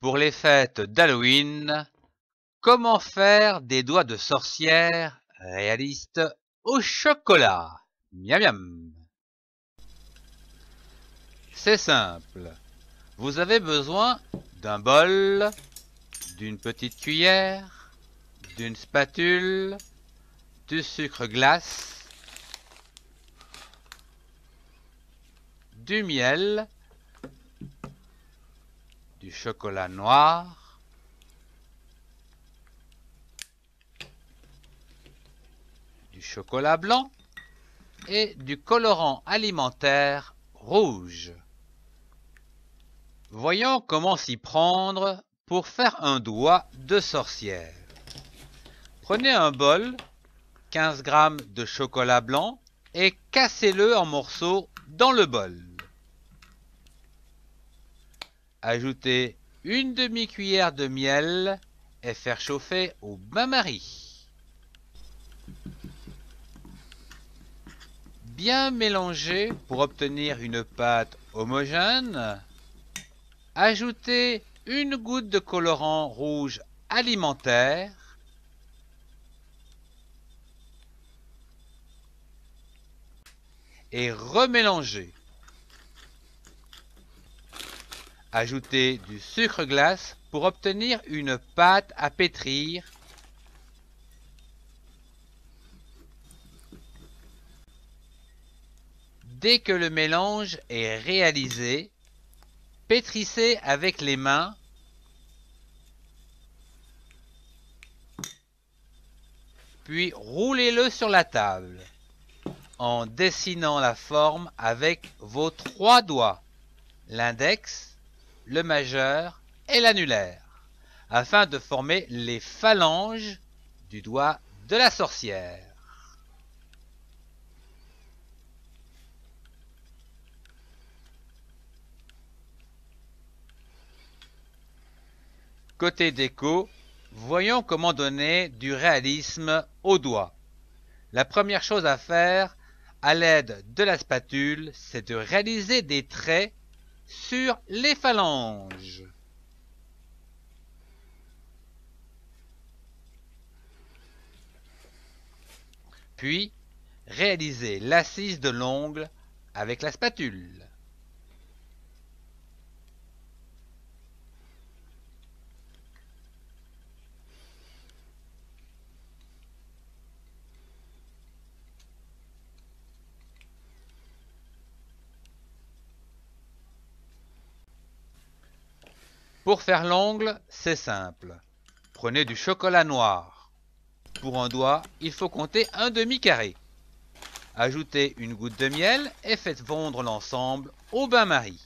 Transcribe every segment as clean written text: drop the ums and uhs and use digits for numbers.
Pour les fêtes d'Halloween, comment faire des doigts de sorcière réalistes au chocolat? Miam miam. C'est simple. Vous avez besoin d'un bol, d'une petite cuillère, d'une spatule, du sucre glace, du miel, du chocolat noir, du chocolat blanc et du colorant alimentaire rouge. Voyons comment s'y prendre pour faire un doigt de sorcière. Prenez un bol, 15 g de chocolat blanc et cassez-le en morceaux dans le bol. Ajoutez une demi-cuillère de miel et faire chauffer au bain-marie. Bien mélanger pour obtenir une pâte homogène. Ajoutez une goutte de colorant rouge alimentaire. Et remélanger. Ajoutez du sucre glace pour obtenir une pâte à pétrir. Dès que le mélange est réalisé, pétrissez avec les mains. Puis roulez-le sur la table en dessinant la forme avec vos 3 doigts, l'index, le majeur et l'annulaire, afin de former les phalanges du doigt de la sorcière. Côté déco, voyons comment donner du réalisme au doigt. La première chose à faire, à l'aide de la spatule, c'est de réaliser des traits sur les phalanges. Puis, réaliser l'assise de l'ongle avec la spatule. Pour faire l'ongle, c'est simple. Prenez du chocolat noir. Pour un doigt, il faut compter un demi-carré. Ajoutez une goutte de miel et faites fondre l'ensemble au bain-marie.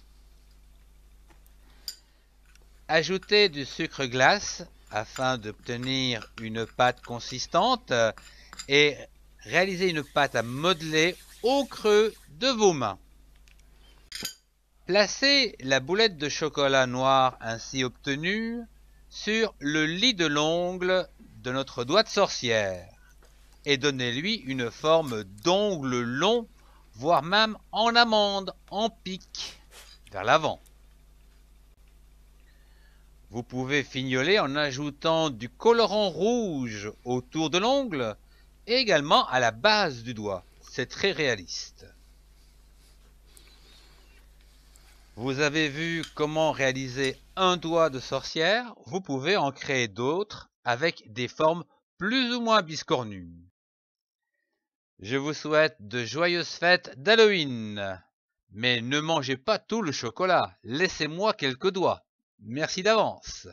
Ajoutez du sucre glace afin d'obtenir une pâte consistante et réalisez une pâte à modeler au creux de vos mains. Placez la boulette de chocolat noir ainsi obtenue sur le lit de l'ongle de notre doigt de sorcière et donnez-lui une forme d'ongle long, voire même en amande, en pic, vers l'avant. Vous pouvez fignoler en ajoutant du colorant rouge autour de l'ongle et également à la base du doigt. C'est très réaliste. Vous avez vu comment réaliser un doigt de sorcière, vous pouvez en créer d'autres avec des formes plus ou moins biscornues. Je vous souhaite de joyeuses fêtes d'Halloween. Mais ne mangez pas tout le chocolat, laissez-moi quelques doigts. Merci d'avance.